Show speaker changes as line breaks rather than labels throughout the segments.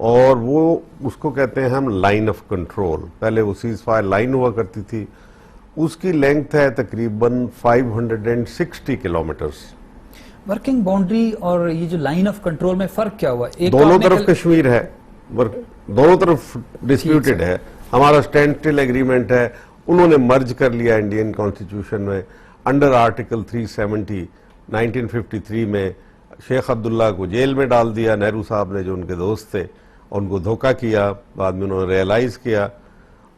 اور وہ اس کو کہتے ہیں ہم لائن آف کنٹرول. پہلے وہ سیز فائر لائن ہوا کرتی تھی, اس کی لینگتھ ہے تقریباً 560 کلومیٹرز.
ورکنگ باؤنڈری اور یہ جو لائن آف کنٹرول میں فرق کیا ہوا؟
دونوں طرف کشمیر ہے, دونوں طرف ڈسپیوٹڈ ہے. ہمارا اسٹینڈ اسٹل ایگریمنٹ ہے, انہوں نے مرج کر لیا انڈین کانسٹیٹیوشن میں انڈر آرٹیکل 370. 1953 میں شیخ عبداللہ کو جیل میں ڈال دیا نہرو صاحب نے, جو ان کے دوست تھے, اور ان کو دھوکہ کیا. بعد میں انہوں نے ریئلائز کیا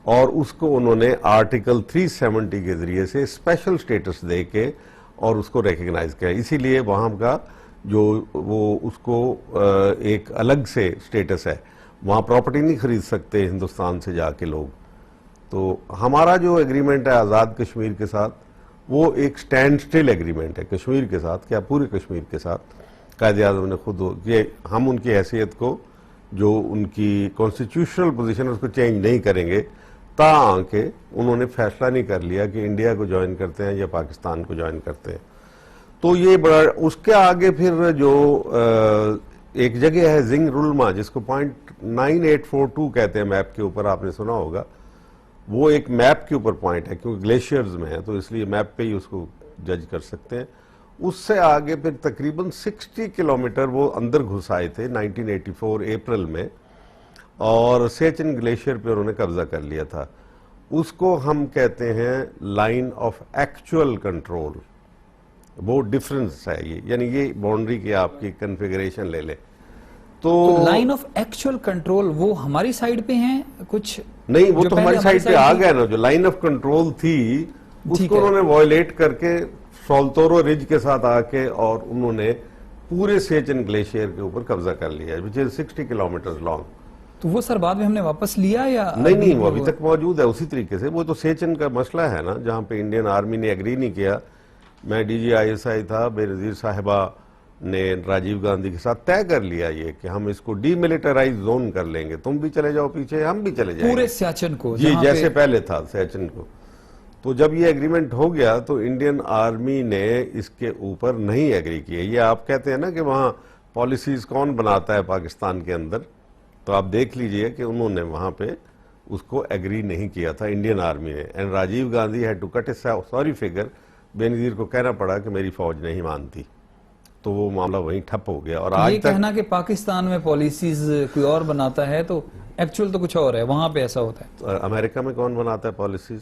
اور اس کو انہوں نے آرٹیکل 370 کے ذریعے سے اسپیشل سٹیٹس دے کے اور اس کو ریکگنائز کیا. اسی لیے وہاں کا جو وہ اس کو ایک الگ سے سٹیٹس ہے, وہاں پراپرٹی نہیں خرید سکتے ہندوستان سے جا کے لوگ. تو ہمارا جو ایگریمنٹ ہے آزاد کشمیر کے ساتھ, وہ ایک سٹینڈ سٹل ایگریمنٹ ہے کشمیر کے ساتھ, کیا پورے کشمیر کے ساتھ. قائد اعظم نے خود کہ ہم ان کی حیثیت کو, جو ان کی کانسٹیٹیوشنل پوزیشن اس کو چینج نہیں کریں گے, تاں کہ انہوں نے فیصلہ نہیں کر لیا کہ انڈیا کو جوائن کرتے ہیں یا پاکستان کو جوائن کرتے ہیں. تو یہ بڑا, اس کے آگے پھر جو ایک جگہ ہے زنگ رلما, جس کو .9842 کہتے ہیں میپ کے اوپر, آپ نے سنا ہوگا. وہ ایک میپ کے اوپر پوائنٹ ہے کیونکہ گلیشیئرز میں ہے, تو اس لیے میپ پہ ہی اس کو جج کر سکتے ہیں. اس سے آگے پھر تقریباً 60 کلومیٹر وہ اندر گھس آئے تھے 1984 اپریل میں, اور سیچن گلیشیئر پہ انہوں نے قبضہ کر لیا تھا. اس کو ہم کہتے ہیں لائن آف ایکچوئل کنٹرول. وہ ڈفرنس ہے یہ, یعنی یہ باؤنڈری کی آپ کی کنفیگریشن لے لیں تو
لائن آف ایکچوئل کنٹرول وہ ہماری سائیڈ پہ ہیں کچھ
نہیں, وہ تو ہماری سائیڈ پہ آ گیا نا. جو لائن آف کنٹرول تھی اس کو انہوں نے وائلیٹ کر کے سولتورو رج کے ساتھ آ کے, اور انہوں نے پورے سیچن گلیشیئر کے اوپر قبضہ کر لیا, which is 60 کلومیٹر لانگ.
تو وہ سر بعد میں ہم نے واپس لیا یا
نہیں, وہ ابھی تک موجود ہے اسی طریقے سے. وہ تو سیچن کا مسئلہ ہے نا, جہاں پہ انڈین آرمی نے ایگری نہیں کیا. میں D G I S I تھا, بے نظیر صاحبہ نے راجیو گاندھی کے ساتھ طے کر لیا یہ کہ ہم اس کو ڈی ملٹرائز زون کر لیں گے, تم بھی چلے جاؤ پیچھے, ہم بھی چلے جائیں گے
پورے سیاچن کو,
جی جیسے پہلے تھا سیچن کو. تو جب یہ ایگریمنٹ ہو گیا تو انڈین آرمی نے اس کے اوپر نہیں ایگری کیا. یہ آپ کہتے ہیں نا کہ وہاں پالیسیز کون بناتا ہے پاکستان کے اندر, تو آپ دیکھ لیجئے کہ انہوں نے وہاں پہ اس کو ایگری نہیں کیا تھا انڈین آرمی نے. And Rajiv Gandhi had to cut a sorry figure. بے نظیر کو کہنا پڑا کہ میری فوج نہیں مانتی, تو وہ معاملہ وہیں ٹھپ ہو گیا. اور آج
یہ کہنا کہ پاکستان میں پالیسیز کوئی اور بناتا ہے تو ایکچول تو کچھ اور ہے, وہاں پہ ایسا ہوتا ہے.
امریکہ میں کون بناتا ہے پالیسیز؟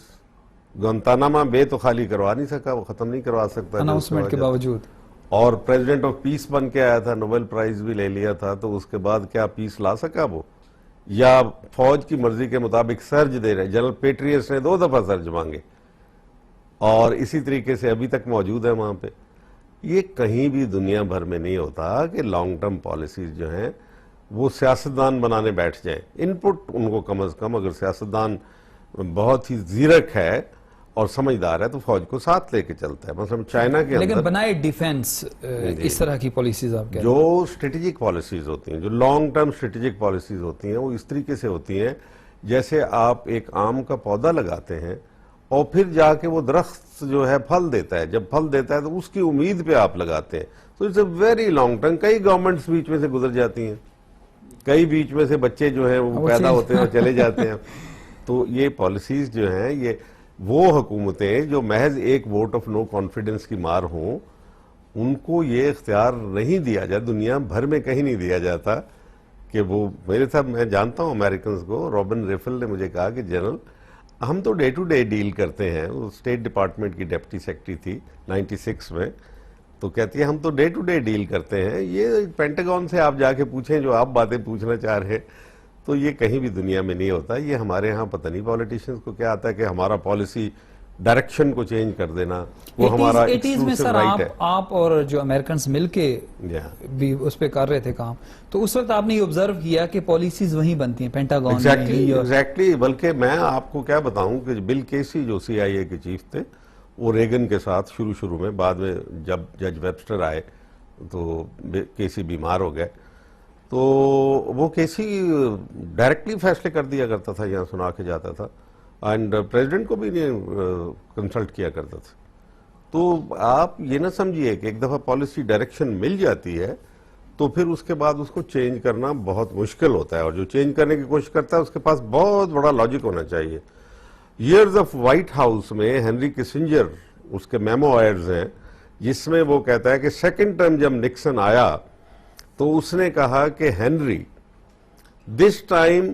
گوانتانامو بے تو خالی کروا نہیں سکا, وہ ختم نہیں کروا سکتا
اناؤنسمنٹ کے باوجود.
اور پریزیڈنٹ آف پیس بن کے آیا تھا, نوبل پرائز بھی لے لیا تھا, تو اس کے بعد کیا پیس لا سکا وہ؟ یا فوج کی مرضی کے مطابق سرج دے رہے. جنرل پیٹریس نے 2 دفعہ سرج مانگے, اور اسی طریقے سے ابھی تک موجود ہے وہاں پہ. یہ کہیں بھی دنیا بھر میں نہیں ہوتا کہ لانگ ٹرم پالیسیز جو ہیں وہ سیاستدان بنانے بیٹھ جائیں. ان پٹ ان کو کم از کم, اگر سیاستدان بہت ہی زیرک ہے اور سمجھدار ہے تو فوج کو ساتھ لے کے چلتا ہے. مثلا چائنا کے اندر
لیکن بنائے ڈیفینس اس طرح کی پالیسیز آپ کہتے ہیں,
جو اسٹریٹجک پالیسیز ہوتی ہیں, جو لانگ ٹرم اسٹریٹجک پالیسیز ہوتی ہیں, وہ اس طریقے سے ہوتی ہیں جیسے آپ ایک آم کا پودا لگاتے ہیں اور پھر جا کے وہ درخت جو ہے پھل دیتا ہے. جب پھل دیتا ہے تو اس کی امید پہ آپ لگاتے ہیں. تو it's a very long term. کئی گورنمنٹس بیچ میں سے گزر جاتی ہیں, کئی بیچ میں سے بچے جو ہیں وہ پیدا ہوتے ہیں اور چلے جاتے ہیں. تو یہ پالیسیز جو ہیں, یہ وہ حکومتیں جو محض ایک ووٹ آف نو کانفیڈنس کی مار ہوں, ان کو یہ اختیار نہیں دیا جاتا, دنیا بھر میں کہیں نہیں دیا جاتا کہ وہ میرے ساتھ, میں جانتا ہوں امریکنز کو. رابن ریفل نے مجھے کہا کہ جنرل ہم تو ڈے ٹو ڈے ڈیل کرتے ہیں. وہ اسٹیٹ ڈپارٹمنٹ کی ڈیپٹی سیکرٹری تھی 96 میں, تو کہتی ہے ہم تو ڈے ٹو ڈے ڈیل کرتے ہیں. یہ پینٹاگون سے آپ جا کے پوچھیں جو آپ باتیں پوچھنا چاہ رہے ہیں, تو یہ کہیں بھی دنیا میں نہیں ہوتا. یہ ہمارے ہاں پتہ نہیں پالیٹیشینز کو کیا آتا ہے کہ ہمارا پالیسی ڈائریکشن کو چینج کر دینا, وہ ہمارا ایکسکلوسیو رائٹ ہے.
آپ اور جو امریکنز مل کے بھی اس پہ کر رہے تھے کام, تو اس وقت آپ نے یہ آبزرو کیا کہ پالیسیز وہیں بنتی ہیں پینٹاگون میں.
ایگزیکٹلی. بلکہ میں آپ کو کیا بتاؤں کہ بل کیسی جو CIA کے چیف تھے, وہ ریگن کے ساتھ شروع میں, بعد میں جب جج ویبسٹر آئے تو کیسی بیمار ہو گئے, تو وہ کیسی ڈائریکٹلی فیصلے کر دیا کرتا تھا, یہاں سنا کے جاتا تھا, اینڈ پریزیڈنٹ کو بھی نہیں کنسلٹ کیا کرتا تھا. تو آپ یہ نہ سمجھیے کہ ایک دفعہ پالیسی ڈائریکشن مل جاتی ہے تو پھر اس کے بعد اس کو چینج کرنا بہت مشکل ہوتا ہے، اور جو چینج کرنے کی کوشش کرتا ہے اس کے پاس بہت بڑا لاجک ہونا چاہیے۔ ایئرز آف وائٹ ہاؤس میں ہنری کسنجر اس کے میمو آئرز ہیں جس میں وہ کہتا ہے کہ سیکنڈ ٹرم جب نکسن آیا تو اس نے کہا کہ ہنری دس ٹائم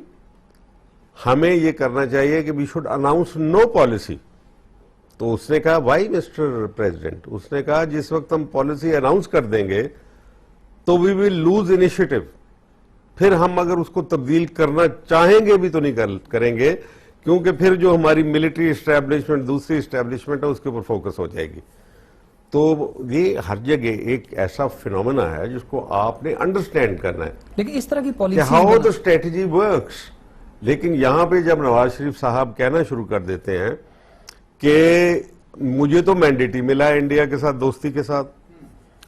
ہمیں یہ کرنا چاہیے کہ we should announce no policy. تو اس نے کہا وائی مسٹر پریزیڈنٹ، اس نے کہا جس وقت ہم پالیسی اناؤنس کر دیں گے تو وی ول لوز انیشیٹو، پھر ہم اگر اس کو تبدیل کرنا چاہیں گے بھی تو نہیں کریں گے، کیونکہ پھر جو ہماری ملٹری اسٹیبلشمنٹ دوسری اسٹیبلشمنٹ ہے اس کے اوپر فوکس ہو جائے گی۔ تو یہ ہر جگہ ایک ایسا فینومینا ہے جس کو آپ نے انڈرسٹینڈ کرنا ہے
لیکن اس طرح کی
کہ
policy
how the strategy works. لیکن یہاں پہ جب نواز شریف صاحب کہنا شروع کر دیتے ہیں کہ مجھے تو مینڈیٹ ہی ملا ہے انڈیا کے ساتھ دوستی کے ساتھ،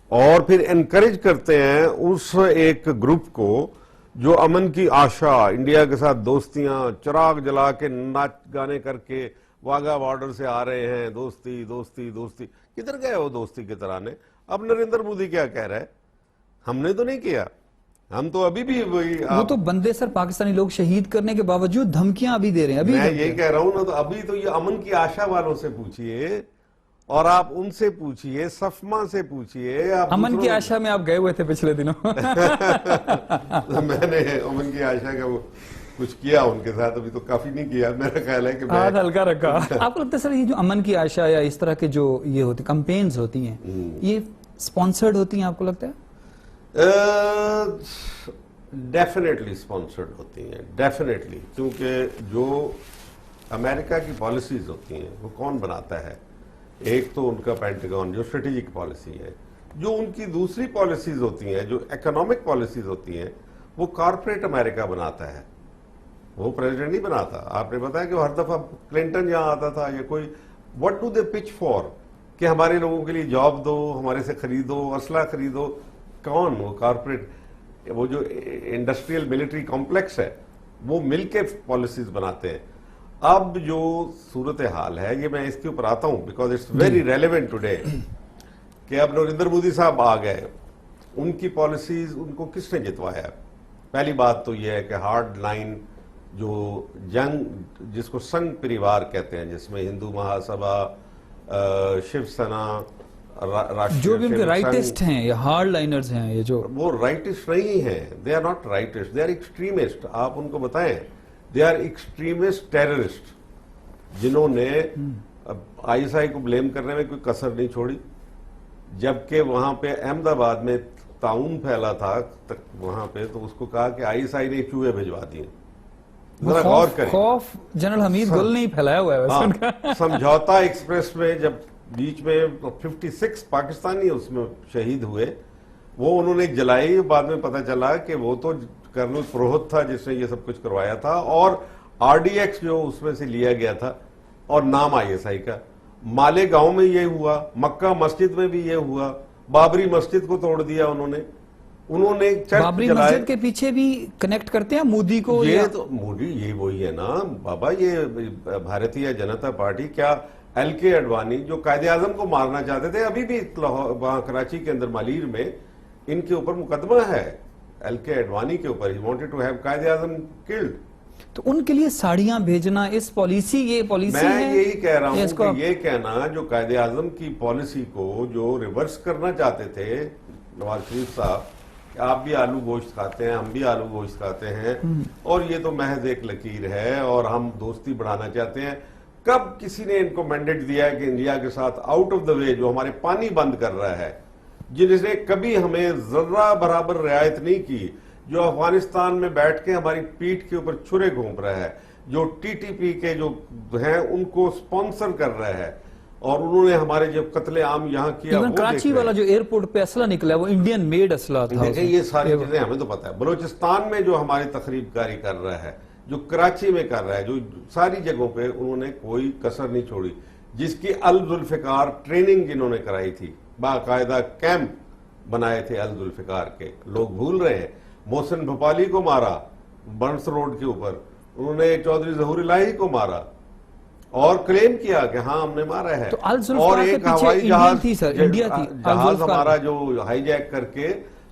اور پھر انکریج کرتے ہیں اس ایک گروپ کو جو امن کی آشا، انڈیا کے ساتھ دوستیاں چراغ جلا کے ناچ گانے کر کے واگا بارڈر سے آ رہے ہیں، دوستی دوستی دوستی، کدھر گئے وہ دوستی کے ترانے؟ اب نریندر مودی کیا کہہ رہا ہے؟ ہم نے تو نہیں کیا، ہم تو ابھی بھی وہی
وہ تو بندے سر پاکستانی لوگ شہید کرنے کے باوجود دھمکیاں ابھی دے رہے ہیں۔ ابھی
میں یہی کہہ رہا ہوں نا، تو ابھی تو یہ امن کی آشا والوں سے پوچھئے، اور آپ ان سے پوچھئے، صفما سے پوچھئے۔
امن کی آشا میں آپ گئے ہوئے تھے پچھلے دنوں۔
میں نے امن کی آشا کا وہ کچھ کیا ان کے ساتھ، ابھی تو کافی نہیں کیا، میرا خیال ہے کہ میں
ہاتھ ہلکا رکھا۔ آپ کو لگتا ہے سر یہ جو امن کی آشا یا اس طرح کے جو یہ ہوتی کمپینز ہوتی ہیں یہ سپانسرڈ ہوتی ہیں، آپ کو لگتا ہے؟
ڈیفینیٹلی سپانسرڈ ہوتی ہیں، ڈیفینیٹلی، کیونکہ جو امریکہ کی پالیسیز ہوتی ہیں وہ کون بناتا ہے؟ ایک تو ان کا پینٹاگون جو اسٹریٹجک پالیسی ہے، جو ان کی دوسری پالیسیز ہوتی ہیں جو اکنامک پالیسیز ہوتی ہیں وہ کارپوریٹ امریکہ بناتا ہے، وہ پریزیڈنٹ نہیں بناتا۔ آپ نے بتایا کہ وہ ہر دفعہ کلنٹن یہاں آتا تھا یا کوئی، what do they pitch for کہ ہمارے لوگوں کے لیے جاب دو، ہمارے سے خریدو، اسلحہ خریدو، کون؟ وہ کارپوریٹ، وہ جو انڈسٹریل ملٹری کمپلیکس ہے وہ مل کے پالیسیز بناتے ہیں۔ اب جو صورتحال ہے یہ میں اس کے اوپر آتا ہوں because it's very relevant today, کہ اب نریندر مودی صاحب آ گئے، ان کی پالیسیز ان کو کس نے جتوایا؟ پہلی بات تو یہ ہے کہ ہارڈ لائن جو جنگ جس کو سنگھ پریوار کہتے ہیں، جس میں ہندو مہا سبھا، شیو سینا،
جو بھی ان کے رائٹسٹ ہیں یا ہارڈ لائنرز ہیں، یہ جو
وہ رائٹسٹ نہیں ہیں، they are not rightist, they are extremist. آپ ان کو بتائیں دے آر ایکسٹریمسٹ ٹیررسٹ، جنہوں نے آئی ایس آئی کو بلیم کرنے میں کوئی کسر نہیں چھوڑی، جبکہ وہاں پہ احمد آباد میں تعاون پھیلا تھا وہاں پہ، تو اس کو کہا کہ آئی ایس آئی نے چوہے بھجوا دیے۔ ذرا غور کریں،
خوف جنرل حمید گل نے ہی پھیلایا ہوا ہے ویسے ان کا۔
سمجھوتا ایکسپریس میں جب بیچ میں 56 پاکستانی اس میں شہید ہوئے، وہ انہوں نے جلائی، بعد میں پتہ چلا کہ وہ تو کرنل پروہت تھا جس نے یہ سب کچھ کروایا تھا، اور آر ڈی ایکس جو اس میں سے لیا گیا تھا، اور نام آئی ایس آئی کا۔ مالے گاؤں میں یہ ہوا، مکہ مسجد میں بھی یہ ہوا، بابری مسجد کو توڑ دیا انہوں نے چرچ
بابری
جلائے۔
مسجد کے پیچھے بھی کنیکٹ کرتے ہیں مودی کو؟
یہ تو مودی یہ وہی ہے نا بابا، یہ بھارتیہ جنتا پارٹی، کیا ایل کے اڈوانی جو قائد اعظم کو مارنا چاہتے تھے، ابھی بھی وہاں کراچی کے اندر مالیر میں ان کے اوپر مقدمہ ہے، ایل کے اڈوانی کے اوپر، he wanted to have Quaid Azam killed۔
تو ان کے لیے ساڑیاں بھیجنا اس پالیسی، یہ پالیسی ہے؟
میں یہی کہہ رہا ہوں کہ یہ کہنا جو قائد اعظم کی پالیسی کو جو ریورس کرنا چاہتے تھے نواز شریف صاحب، کہ آپ بھی آلو گوشت کھاتے ہیں، ہم بھی آلو گوشت کھاتے ہیں، اور یہ تو محض ایک لکیر ہے اور ہم دوستی بڑھانا چاہتے ہیں۔ کب کسی نے ان کو مینڈیٹ دیا ہے کہ انڈیا کے ساتھ آؤٹ آف دا وے جو ہمارے پانی بند کر رہا ہے، جس نے کبھی ہمیں ذرہ برابر رعایت نہیں کی، جو افغانستان میں بیٹھ کے ہماری پیٹھ کے اوپر چھرے گھونپ رہا ہے، جو ٹی ٹی پی کے جو ہیں ان کو سپانسر کر رہا ہے، اور انہوں نے ہمارے جو قتل عام یہاں کیا، وہ
کراچی والا جو ایئرپورٹ پہ اسلحہ نکلا ہے وہ انڈین میڈ اسلحہ تھا۔
دیکھیں یہ ساری چیزیں ہمیں تو پتا ہے، بلوچستان میں جو ہماری تخریب کاری کر رہا ہے، جو کراچی میں کر رہا ہے، جو ساری جگہوں پہ انہوں نے کوئی کسر نہیں چھوڑی، جس کی الذوالفقار ٹریننگ جنہوں نے کرائی تھی، باقاعدہ کیمپ بنائے تھے الذوالفقار کے، لوگ بھول رہے ہیں۔ محسن بھوپالی کو مارا برنس روڈ کے اوپر، انہوں نے چودھری ظہور الہی کو مارا اور کلیم کیا کہ ہاں ہم نے مارا ہے، اور ایک ہوائی جہاز ہمارا جو ہائی جیک کر کے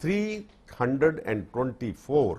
324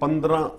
15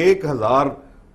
1000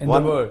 in the world.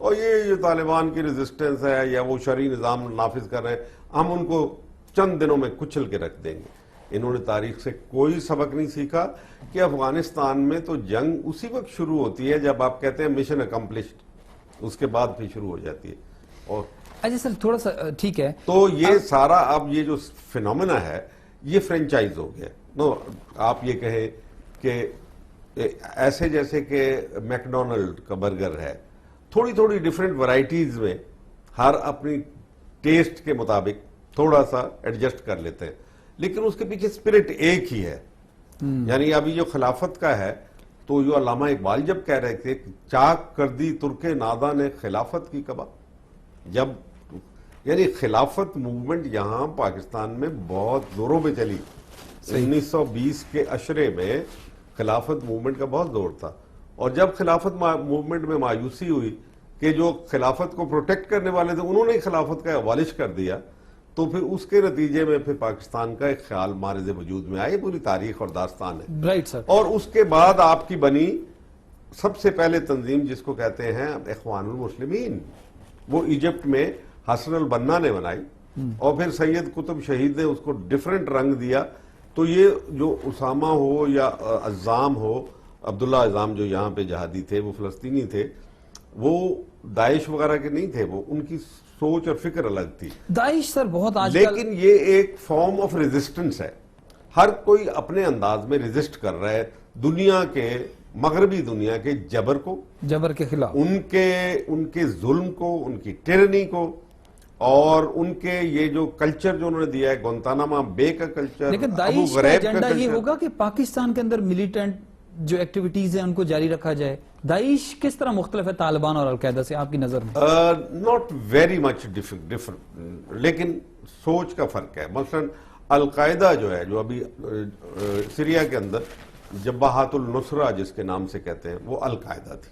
اور یہ جو طالبان کی ریزسٹنس ہے یا وہ شرعی نظام نافذ کر رہے ہیں ہم ان کو چند دنوں میں کچل کے رکھ دیں گے. انہوں نے تاریخ سے کوئی سبق نہیں سیکھا کہ افغانستان میں تو جنگ اسی وقت شروع ہوتی ہے جب آپ کہتے ہیں مشن اکمپلشڈ, اس کے بعد پھر شروع ہو جاتی ہے. اور
اچھا سر تھوڑا سا ٹھیک ہے,
تو یہ سارا اب یہ جو فینومینا ہے یہ فرینچائز ہو گیا. نو آپ یہ کہیں کہ ایسے جیسے کہ میکڈونلڈ کا برگر ہے, تھوڑی تھوڑی ڈیفرنٹ ورائٹیز میں ہر اپنی ٹیسٹ کے مطابق تھوڑا سا ایڈجسٹ کر لیتے ہیں, لیکن اس کے پیچھے اسپرٹ ایک ہی ہے. یعنی ابھی جو خلافت کا ہے تو جو علامہ اقبال جب کہہ رہے تھے چاک کر دی ترک نادا نے خلافت کی کبا, جب یعنی خلافت موومنٹ یہاں پاکستان میں بہت زوروں پہ چلی. 1920 کے عشرے میں خلافت موومنٹ کا بہت زور تھا, اور جب خلافت موومنٹ میں مایوسی ہوئی کہ جو خلافت کو پروٹیکٹ کرنے والے تھے انہوں نے خلافت کا ابالش کر دیا, تو پھر اس کے نتیجے میں پھر پاکستان کا ایک خیال مارز وجود میں آئے. پوری تاریخ اور داستان ہے.
Right sir.
اور اس کے بعد آپ کی بنی سب سے پہلے تنظیم جس کو کہتے ہیں اخوان المسلمین, وہ ایجپٹ میں حسن البنا نے بنائی, اور پھر سید قطب شہید نے اس کو ڈیفرنٹ رنگ دیا. تو یہ جو اسامہ ہو یا عزام ہو, عبداللہ عزام جو یہاں پہ جہادی تھے وہ فلسطینی تھے, وہ داعش وغیرہ کے نہیں تھے, وہ ان کی سوچ اور فکر الگ تھی.
داعش سر بہت آج کل,
لیکن یہ ایک فارم آف ریزسٹنس ہے. ہر کوئی اپنے انداز میں ریزسٹ کر رہا ہے دنیا کے, مغربی دنیا کے جبر کو,
جبر کے خلاف,
ان کے ظلم کو, ان کی ٹیرنی کو, اور ان کے یہ جو کلچر جو انہوں نے دیا ہے گوانتانامو بے کا کلچر.
لیکن داعش کا ایجنڈا یہ ہوگا کہ پاکستان کے اندر ملیٹنٹ جو ایکٹیویٹیز ہیں ان کو جاری رکھا جائے. داعش کس طرح مختلف ہے طالبان اور القاعدہ سے آپ کی نظر میں؟
ناٹ ویری مچ ڈفرنٹ, لیکن سوچ کا فرق ہے. مثلا القاعدہ جو ہے, جو ابھی سیریا کے اندر جبہات النصرہ جس کے نام سے کہتے ہیں, وہ القاعدہ تھی.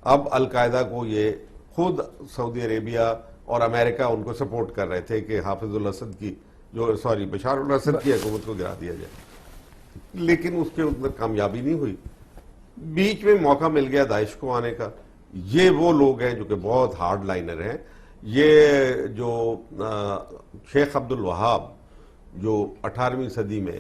اب القاعدہ کو یہ خود سعودی عربیہ اور امریکہ ان کو سپورٹ کر رہے تھے کہ حافظ الاسد کی بشار الاسد کی حکومت کو گرا دیا جائے, لیکن اس کے اندر کامیابی نہیں ہوئی. بیچ میں موقع مل گیا داعش کو آنے کا. یہ وہ لوگ ہیں جو کہ بہت ہارڈ لائنر ہیں. یہ جو شیخ عبد الوہاب جو 18ویں صدی میں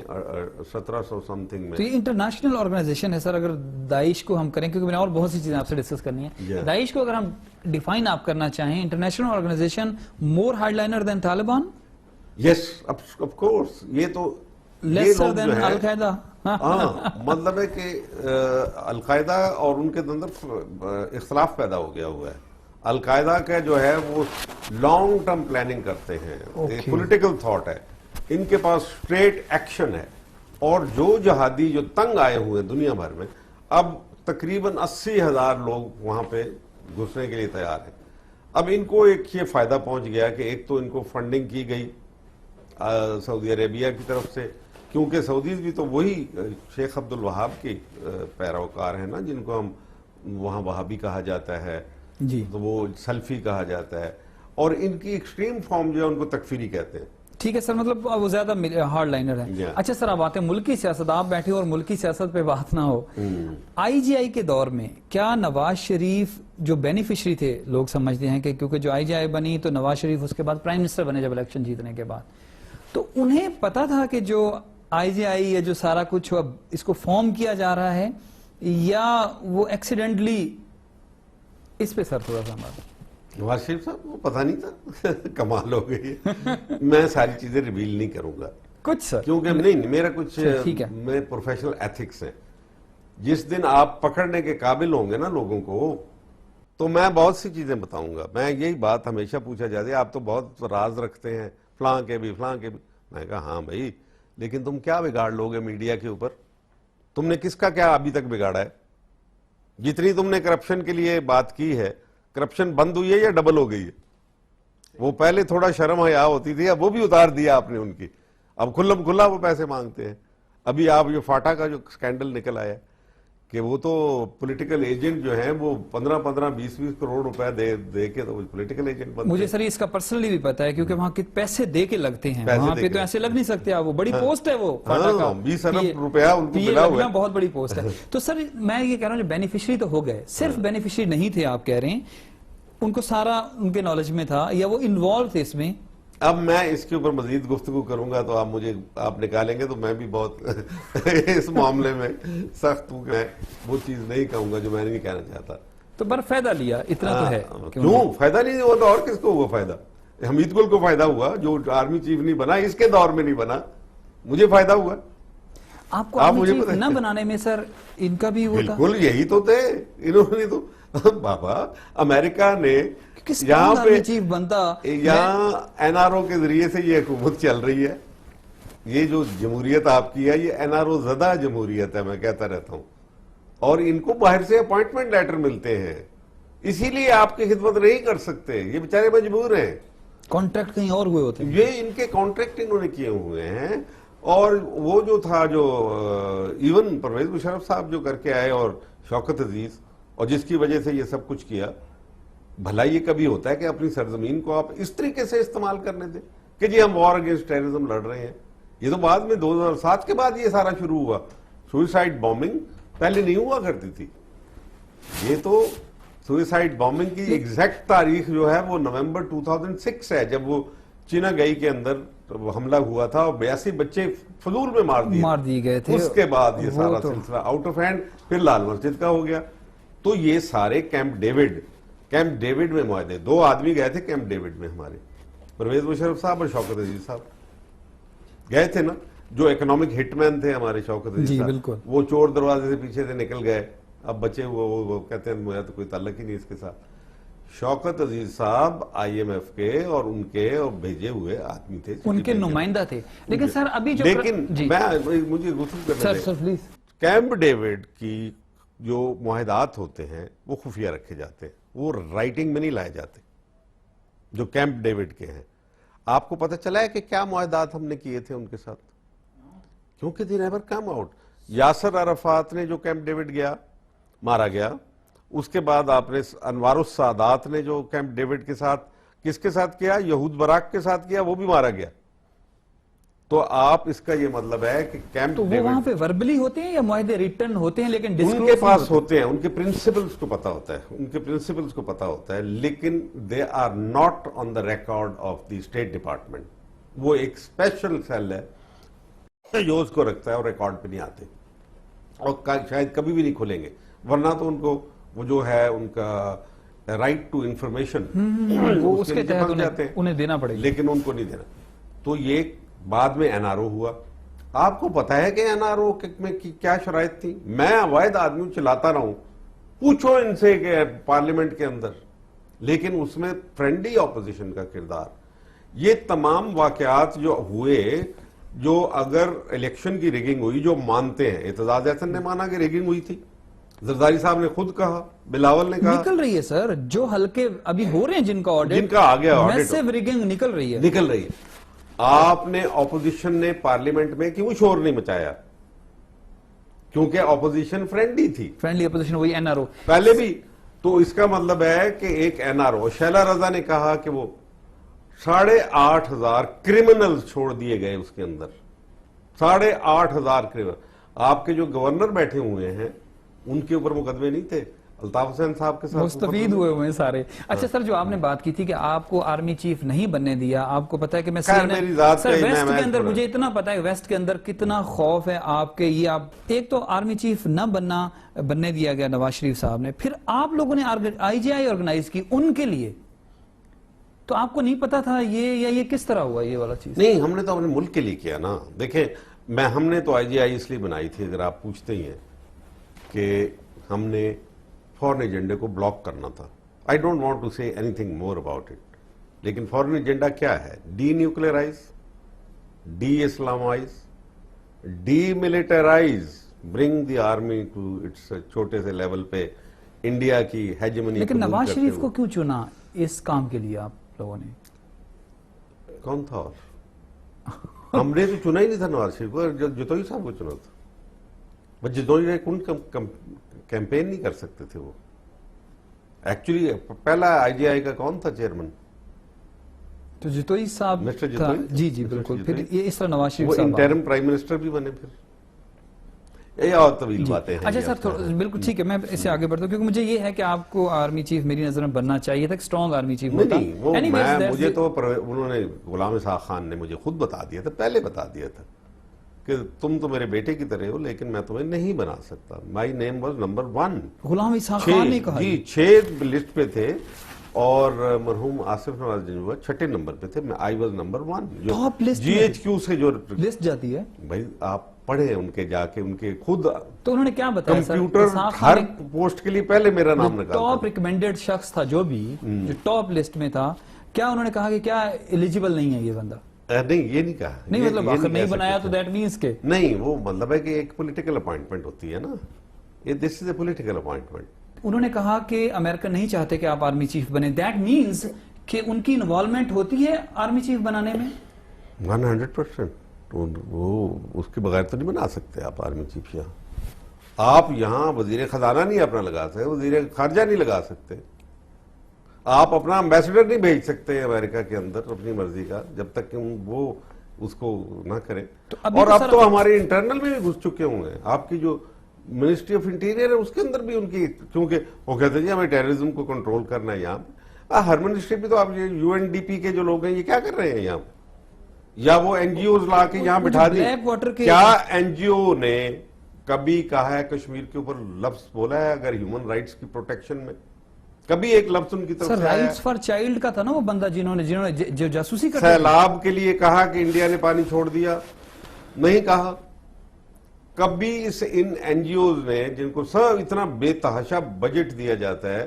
1700 سم تھنگ میں,
تو یہ انٹرنیشنل آرگنائزیشن ہے سر. اگر داعش کو ہم کریں, کیونکہ میں نے اور بہت سی چیزیں آپ سے ڈسکس کرنی ہے, داعش کو اگر ہم ڈیفائن آپ کرنا چاہیں, international organization more hard liner than Taliban?
Yes of course. یہ تو
لیسر دین القاعدہ.
ہاں, مطلب ہے کہ القاعدہ اور ان کے اندر اختلاف پیدا ہو گیا ہوا ہے. القاعدہ کا جو ہے وہ لانگ ٹرم پلاننگ کرتے ہیں, پولیٹیکل تھاٹ ہے, ان کے پاس اسٹریٹ ایکشن ہے. اور جو جہادی جو تنگ آئے ہوئے دنیا بھر میں, اب تقریباً 80,000 لوگ وہاں پہ گھسنے کے لیے تیار ہیں. اب ان کو ایک یہ فائدہ پہنچ گیا کہ ایک تو ان کو فنڈنگ کی گئی سعودی عربیہ کی طرف سے, کیونکہ سعودیز بھی تو وہی شیخ عبد الوہاب کے پیروکار ہیں نا, جن کو ہم وہاں وہابی کہا جاتا ہے,
جی
تو وہ سلفی کہا جاتا ہے, اور ان کی ایکسٹریم فارم جو ہے ان کو تکفیری کہتے ہیں.
ٹھیک ہے سر, مطلب وہ زیادہ ہارڈ لائنر ہے. اچھا سر, اب آتے ہیں ملکی سیاست. آپ بیٹھے اور ملکی سیاست پہ بات نہ ہو. آئی جی آئی کے دور میں کیا نواز شریف جو بینیفیشری تھے, لوگ سمجھتے ہیں کہ کیونکہ جو آئی جی آئی بنی تو نواز شریف اس کے بعد پرائم منسٹر بنے جب الیکشن جیتنے کے بعد, تو انہیں پتا تھا کہ جو آئی جی آئی یا جو سارا کچھ اب اس کو فارم کیا جا رہا ہے, یا وہ ایکسیڈنٹلی اس پہ سر تھوڑا سا ہمارا؟
نواز شریف صاحب وہ پتہ نہیں تھا, کمال ہو گئی. میں ساری چیزیں ریویل نہیں کروں گا
کچھ سر,
کیونکہ نہیں, میرا کچھ میں پروفیشنل ایتھکس ہے. جس دن آپ پکڑنے کے قابل ہوں گے نا لوگوں کو, تو میں بہت سی چیزیں بتاؤں گا. میں یہی بات ہمیشہ پوچھا جاتی ہے, آپ تو بہت راز رکھتے ہیں فلاں کے بھی فلاں کے بھی. میں کہا ہاں بھائی, لیکن تم کیا بگاڑ لوگے میڈیا کے اوپر؟ تم نے کس کا کیا ابھی تک بگاڑا ہے؟ جتنی تم نے کرپشن کے لیے بات کی ہے, کرپشن بند ہوئی ہے یا ڈبل ہو گئی ہے؟ وہ پہلے تھوڑا شرم حیا ہوتی تھی, اب وہ بھی اتار دیا آپ نے ان کی. اب کھلم کھلا وہ پیسے مانگتے ہیں. ابھی آپ یہ فاٹا کا جو سکینڈل نکل آیا کہ وہ تو پولیٹیکل ایجنٹ جو ہیں وہ 15-20 کروڑ روپے دے کے تو وہ پولیٹیکل ایجنٹ بنتے ہیں.
مجھے سر اس کا پرسنلی بھی پتا ہے, کیونکہ وہاں پیسے دے کے لگتے ہیں, وہاں پہ تو ایسے لگ نہیں سکتے. وہ بڑی پوسٹ ہے, وہ
20 ارب روپیہ ان کو ملا ہوا ہے,
بہت بڑی پوسٹ ہے. تو سر میں یہ کہہ رہا ہوں جو بینیفیشری تو ہو گئے, صرف بینیفیشری نہیں تھے آپ کہہ رہے ہیں, ان کو سارا ان کے نالج میں تھا یا وہ انوالو تھے اس میں؟
اب میں اس کے اوپر مزید گفتگو کروں گا تو آپ نکالیں گے تو میں بھی بہت اس معاملے میں سخت ہوں. میں وہ چیز نہیں کہوں گا جو میں نہیں کہنا چاہتا.
تو بر فائدہ لیا اتنا تو ہے.
کیوں فائدہ نہیں ہوا تو اور کس کو ہوا فائدہ؟ حمید گل کو فائدہ ہوا جو آرمی چیف نہیں بنا, اس کے دور میں نہیں بنا, مجھے فائدہ ہوا.
آپ کو آرمی چیف نہ بنانے میں سر ان کا بھی ہوتا؟
بالکل یہی تو تھے. انہوں نے تو بابا امریکہ نے یہاں پہ
چیف بنتا,
یہاں این آر او کے ذریعے سے یہ حکومت چل رہی ہے. یہ جو جمہوریت آپ کی ہے یہ این آر او زدہ جمہوریت ہے, میں کہتا رہتا ہوں. اور ان کو باہر سے اپوائنٹمنٹ لیٹر ملتے ہیں, اسی لیے آپ کی خدمت نہیں کر سکتے. یہ بیچارے مجبور ہیں.
کانٹریکٹ کہیں اور ہوئے ہوتے ہیں,
یہ ان کے کانٹریکٹ انہوں نے کیے ہوئے ہیں. اور وہ جو تھا جو ایون پرویز مشرف صاحب جو کر کے آئے اور شوکت عزیز, اور جس کی وجہ سے یہ سب کچھ کیا, بھلا یہ کبھی ہوتا ہے کہ اپنی سرزمین کو آپ اس طریقے سے استعمال کرنے دیں کہ جی ہم وار اگینسٹ ٹیررزم لڑ رہے ہیں. یہ تو بعد میں 2007 کے بعد یہ سارا شروع ہوا. سوئسائڈ بامبنگ پہلے نہیں ہوا کرتی تھی. یہ تو سوئسائڈ بامبنگ کی ایگزیکٹ تاریخ جو ہے وہ نومبر 2006 ہے, جب وہ چینا گئی کے اندر حملہ ہوا تھا اور 82 بچے فضول میں مار دیے گئے تھے. اس کے بعد یہ سارا سلسلہ آؤٹ آف ہینڈ, پھر لال مسجد کا ہو گیا. تو یہ سارے کیمپ ڈیوڈ میں معاہدے, 2 آدمی گئے تھے کیمپ ڈیوڈ میں ہمارے, پرویز مشرف صاحب اور شوکت عزیز صاحب گئے تھے نا, جو اکنامک ہٹ مین تھے ہمارے شوکت عزیز صاحب. وہ چور دروازے سے پیچھے سے نکل گئے, اب بچے وہ کہتے ہیں مجھے تو کوئی تعلق ہی نہیں اس کے ساتھ. شوکت عزیز صاحب آئی ایم ایف کے اور ان کے بھیجے ہوئے آدمی تھے,
ان کے نمائندہ تھے. لیکن سر ابھی جو
مجھے غصہ کرنے کیمپ ڈیوڈ کی جو معاہدات ہوتے ہیں وہ خفیہ رکھے جاتے ہیں, وہ رائٹنگ میں نہیں لائے جاتے جو کیمپ ڈیوڈ کے ہیں. آپ کو پتہ چلا ہے کہ کیا معاہدات ہم نے کیے تھے ان کے ساتھ؟ کیونکہ they never come out. Yasir Arafat نے جو کیمپ ڈیوڈ گیا مارا گیا, اس کے بعد آپ نے انوار السادات نے جو کیمپ ڈیوڈ کے ساتھ کس کے ساتھ کیا, یہود براک کے ساتھ کیا, وہ بھی مارا گیا. تو آپ اس کا یہ مطلب ہے کہ کیمپ
تو وہ وہاں پہ وربلی ہوتے ہیں یا معاہدے ریٹن ہوتے ہیں لیکن
ان کے پاس ہوتے ہیں, ان کے پرنسپلز کو پتا ہوتا ہے, لیکن they are not on the record of the State Department. وہ ایک اسپیشل سیل ہے جو اس کو رکھتا ہے اور ریکارڈ پہ نہیں آتے اور شاید کبھی بھی نہیں کھولیں گے, ورنہ تو ان کو وہ جو ہے ان کا رائٹ ٹو انفارمیشن
وہ اس کے تحت انہیں دینا پڑے گا,
لیکن ان کو نہیں دینا. تو یہ بعد میں این آر او ہوا. آپ کو پتا ہے کہ این آر او میں کیا شرائط تھی؟ میں عوائد آدمی چلاتا رہا ہوں, پوچھو ان سے کہ پارلیمنٹ کے اندر, لیکن اس میں فرینڈلی اپوزیشن کا کردار. یہ تمام واقعات جو ہوئے, جو اگر الیکشن کی ریگنگ ہوئی, جو مانتے ہیں, اعتزاز احسن نے مانا کہ ریگنگ ہوئی تھی, زرداری صاحب نے خود کہا, بلاول نے کہا.
نکل رہی ہے سر جو حلقے ابھی ہو رہے ہیں جن کا آڈٹ,
جن کا آگیا آڈٹ,
میسیو ریگنگ نکل رہی ہے.
آپ نے اپوزیشن نے پارلیمنٹ میں کیوں شور نہیں مچایا؟ کیونکہ اپوزیشن فرینڈلی تھی,
فرینڈلی اپوزیشن, وہی این آر او
پہلے بھی. تو اس کا مطلب ہے کہ ایک این آر او, شیلا رضا نے کہا کہ وہ 8,500 کرمنل چھوڑ دیے گئے اس کے اندر, 8,500 کرمنل. آپ کے جو گورنر بیٹھے ہوئے ہیں ان کے اوپر مقدمے نہیں تھے, الطاف حسین صاحب کے ساتھ
مستفید ہوئے ہیں سارے. اچھا سر, جو آپ نے بات کی تھی کہ آپ کو آرمی چیف نہیں بننے دیا, آپ کو پتا ہے کہ میں سر ویسٹ کے اندر, مجھے اتنا پتا ہے ویسٹ کے اندر کتنا خوف ہے آپ کے. یہ آپ ایک تو آرمی چیف نہ بننے دیا گیا نواز شریف صاحب نے, پھر آپ لوگوں نے آئی جی آئی آرگنائز کی ان کے لیے, تو آپ کو نہیں پتا تھا یہ, یا یہ کس طرح ہوا یہ والا چیز؟
نہیں, ہم نے تو اپنے ملک کے لیے کیا نا. دیکھیں ہم نے تو آئی جی آئی اس لیے بنائی تھی, اگر آپ پوچھتے ہی ہیں, کہ ہم نے فورن ایجنڈے کو بلاک کرنا تھا. I don't want to say anything more about it. لیکن فورن ایجنڈا کیا ہے؟ Denuclearise, deislamise, demilitarise, bring the army to its چھوٹے سے لیول پہ انڈیا کی ہیجمنی.
لیکن نواز شریف کو کیوں چنا اس کام کے لیے آپ لوگوں نے؟
کون تھا؟ اور ہم نے تو چنا ہی نہیں تھا نواز شریف کو, جتوئی صاحب کو چنا تھا. بس جتوئی کیمپین نہیں کر سکتے تھے وہ. ایکچولی پہلا آئی جی آئی کا کون تھا چیئرمین؟
تو جتوئی صاحب
مسٹر جتوئی.
جی بالکل. پھر یہ اس طرح نواز شریف
صاحب انٹرم پرائم منسٹر بھی بنے. پھر یہ اور طویل باتیں ہیں.
اچھا سر بالکل ٹھیک ہے, میں اس سے آگے بڑھتا ہوں کیونکہ مجھے یہ ہے کہ آپ کو آرمی چیف میری نظر میں بننا چاہیے تھا, اسٹرانگ آرمی چیف ہوتا.
نہیں, وہ مجھے تو انہوں نے, غلام اسحاق خان نے مجھے خود بتا دیا تھا, پہلے بتا دیا تھا کہ تم تو میرے بیٹے کی طرح ہو لیکن میں تمہیں نہیں بنا سکتا. مائی نیم واز نمبر 1.
غلام اسحاق خان نے کہا
جی 6 لسٹ پہ تھے اور مرحوم آصف نواز جنوبہ 6 نمبر پہ تھے, میں I was number 1. G H Q سے جو
لسٹ جاتی ہے
بھائی آپ پڑھیں ان کے جا کے, ان کے خود
تو انہوں نے کیا بتایا سر,
کمپیوٹر ہر پوسٹ کے لیے پہلے میرا نام نکالتا.
ٹاپ ریکمینڈڈ شخص تھا جو بھی, جو ٹاپ لسٹ میں تھا, کیا انہوں نے کہا کہ کیا ایلیجیبل نہیں ہے یہ بندہ؟
نہیں, یہ نہیں کہا.
نہیں مطلب آخر نہیں بنایا تو دیٹ مینس کہ
نہیں, وہ مطلب ہے کہ ایک پولیٹیکل اپوائنٹمنٹ ہوتی ہے نا, یہ دس از اے پولیٹیکل اپوائنٹمنٹ.
انہوں نے کہا کہ امریکہ نہیں چاہتے کہ آپ آرمی چیف بنے, دیٹ مینس کہ ان کی انوالومنٹ ہوتی ہے آرمی چیف بنانے میں
100%. وہ اس کے بغیر تو نہیں بنا سکتے آپ آرمی چیف. یہاں آپ یہاں وزیر خزانہ نہیں اپنا لگا سکتے, وزیر خارجہ نہیں لگا سکتے, آپ اپنا امبیسڈر نہیں بھیج سکتے امریکہ کے اندر اپنی مرضی کا, جب تک کہ وہ اس کو نہ کریں. اور اب تو ہمارے انٹرنل میں بھی گھس چکے ہوں گے. آپ کی جو منسٹری آف انٹیریئر ہے اس کے اندر بھی ان کی, کیونکہ وہ کہتے ہیں جی ہمیں ٹیررزم کو کنٹرول کرنا ہے. یہاں پہ ہر منسٹری پہ تو آپ یو این ڈی پی کے جو لوگ ہیں یہ کیا کر رہے ہیں یہاں, یا وہ این جی اوز لا کے یہاں بٹھا دی. کیا این جی او نے کبھی کہا ہے کشمیر کے اوپر لفظ بولا ہے اگر ہیومن رائٹس کی پروٹیکشن میں کبھی ایک لفظ ان کی طرف سے آیا؟
رائٹس فار چائلڈ کا تھا نا وہ بندہ جنہوں نے جو جاسوسی کرتے.
سیلاب کے لیے کہا کہ انڈیا نے پانی چھوڑ دیا, نہیں کہا. کبھی اس ان این جی اوز نے جن کو سب اتنا بے تحاشا بجٹ دیا جاتا ہے,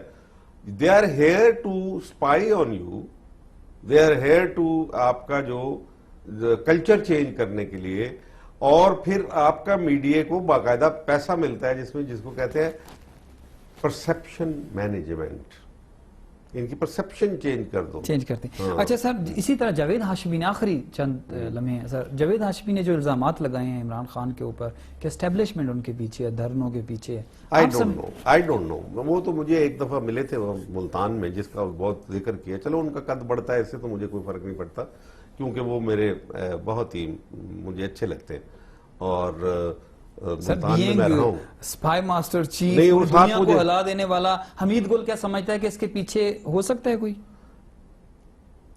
they are here to spy on you, they are here to آپ کا جو کلچر چینج کرنے کے لیے, اور پھر آپ کا میڈیا کو باقاعدہ پیسہ ملتا ہے جس کو کہتے ہیں پرسپشن مینجمنٹ. ان کی پرسپشن چینج کر دو,
چینج کرتے ہیں. اچھا سر اسی طرح جاوید ہاشمی نے, آخری چند لمحے ہیں سر, جاوید ہاشمی نے جو الزامات لگائے ہیں عمران خان کے اوپر کہ اسٹیبلشمنٹ ان کے پیچھے ہے, دھرنوں کے پیچھے ہے,
آئی ڈونٹ نو. وہ تو مجھے ایک دفعہ ملے تھے ملتان میں, جس کا بہت ذکر کیا. چلو ان کا قد بڑھتا ہے, اس سے تو مجھے کوئی فرق نہیں پڑتا کیونکہ وہ میرے بہت ہی مجھے اچھے لگتے ہیں. اور ملتان میں میں رہا ہوں.
اسپائی ماسٹر چیف, دنیا کو ہلا دینے والا حمید گل کیا سمجھتا ہے کہ اس کے پیچھے ہو سکتا ہے کوئی؟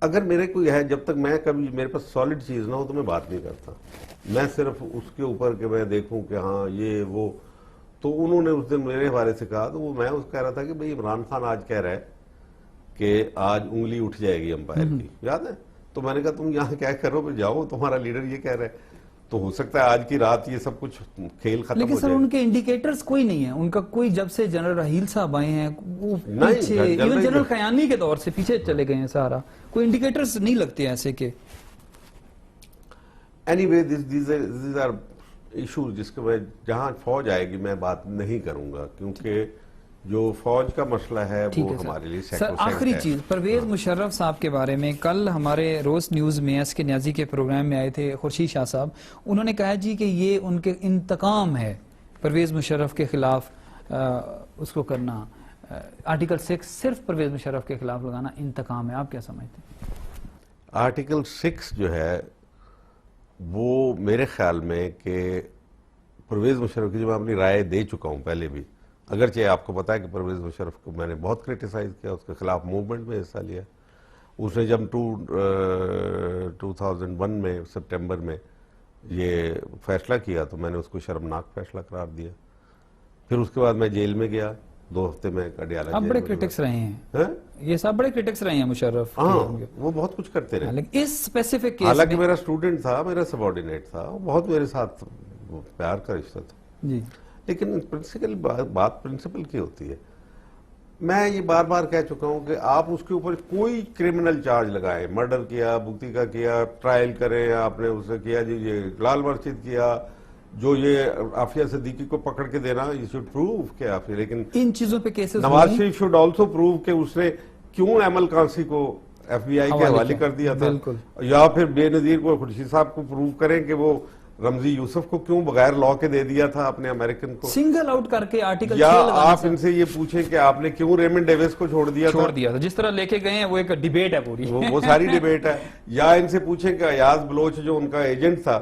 اگر میرے کوئی ہے, جب تک میں کبھی میرے پاس سالڈ چیز نہ ہو تو میں بات نہیں کرتا. میں صرف اس کے اوپر کہ میں دیکھوں کہ ہاں یہ وہ. تو انہوں نے اس دن میرے حوالے سے کہا, تو وہ میں کہہ رہا تھا کہ بھئی عمران خان آج کہہ رہا ہے کہ آج انگلی اٹھ جائے گی امپائر کی, یاد ہے؟ تو میں نے کہا تم یہاں کیا کرو, پھر جاؤ, تمہارا لیڈر یہ کہہ رہا ہے. تو ہو سکتا ہے آج کی رات یہ سب کچھ کھیل ختم ہو جائے.
لیکن سر ان کے انڈیکیٹرز کوئی نہیں ہے, ان کا کوئی, جب سے جنرل رحیل صاحب آئے ہیں وہ پیچھے, ایون جنرل خیانی کے دور سے پیچھے چلے گئے ہیں سارا, کوئی انڈیکیٹرز نہیں لگتے ایسے کہ.
Any way these are issues جس کے میں جہاں فوج آئے گی میں بات نہیں کروں گا, کیونکہ جو فوج کا مسئلہ ہے وہ ہمارے لیے
سر آخری چیز, پرویز مشرف صاحب کے بارے میں کل ہمارے روز نیوز میں ایس کے نیازی کے پروگرام میں آئے تھے خورشید شاہ صاحب, انہوں نے کہا جی کہ یہ ان کے انتقام ہے پرویز مشرف کے خلاف اس کو کرنا, آرٹیکل 6 صرف پرویز مشرف کے خلاف لگانا انتقام ہے. آپ کیا سمجھتے ہیں؟
آرٹیکل 6 جو ہے وہ میرے خیال میں کہ پرویز مشرف کی, جو میں اپنی رائے دے چکا ہوں پہلے بھی, اگرچہ آپ کو پتا ہے کہ پرویز مشرف کو میں نے بہت کرٹیسائز کیا, اس کے خلاف موومنٹ میں حصہ لیا. اس نے جب 2001 میں سپٹمبر میں یہ فیصلہ کیا تو میں نے اس کو شرمناک فیصلہ قرار دیا. پھر اس کے بعد میں جیل میں گیا, 2 ہفتے میں اڈیالہ جیل.
آپ بڑے کرٹکس رہے ہیں, یہ سب بڑے کرٹکس رہے ہیں مشرف.
ہاں وہ بہت کچھ کرتے رہے,
لیکن اس اسپیسیفک کیس
حالانکہ میرا اسٹوڈنٹ تھا, میرا سبارڈینیٹ تھا, بہت میرے ساتھ پیار کا رشتہ تھا
جی,
لیکن بات پرنسپل کی ہوتی ہے. میں یہ بار بار کہہ چکا ہوں کہ آپ اس کے اوپر کوئی کرمنل چارج لگائیں, مرڈر کیا, بھکتی کا کیا, ٹرائل کریں, آپ نے اسے کیا جی یہ لال مرشد کیا, جو یہ عافیہ صدیقی کو پکڑ کے دینا, یہ شوڈ پروو کہ عافیہ, لیکن
ان چیزوں پہ cases
Nawaz Sharif should also prove کہ اس نے کیوں ایمل کانسی کو ایف بی آئی کے حوالے کر دیا تھا, یا پھر بے نظیر کو خورشید صاحب کو پروو کریں کہ وہ رمزی یوسف کو کیوں بغیر لا کے دے دیا تھا اپنے امریکن کو,
سنگل آؤٹ کر کے آرٹیکل 6
یا آپ ان سے یہ پوچھیں کہ آپ نے کیوں ریمنڈ ڈیوس کو چھوڑ دیا تھا,
جس طرح لے کے گئے ہیں وہ ایک ڈیبیٹ ہے پوری,
وہ ساری ڈیبیٹ ہے. یا ان سے پوچھیں کہ ایاز بلوچ جو ان کا ایجنٹ تھا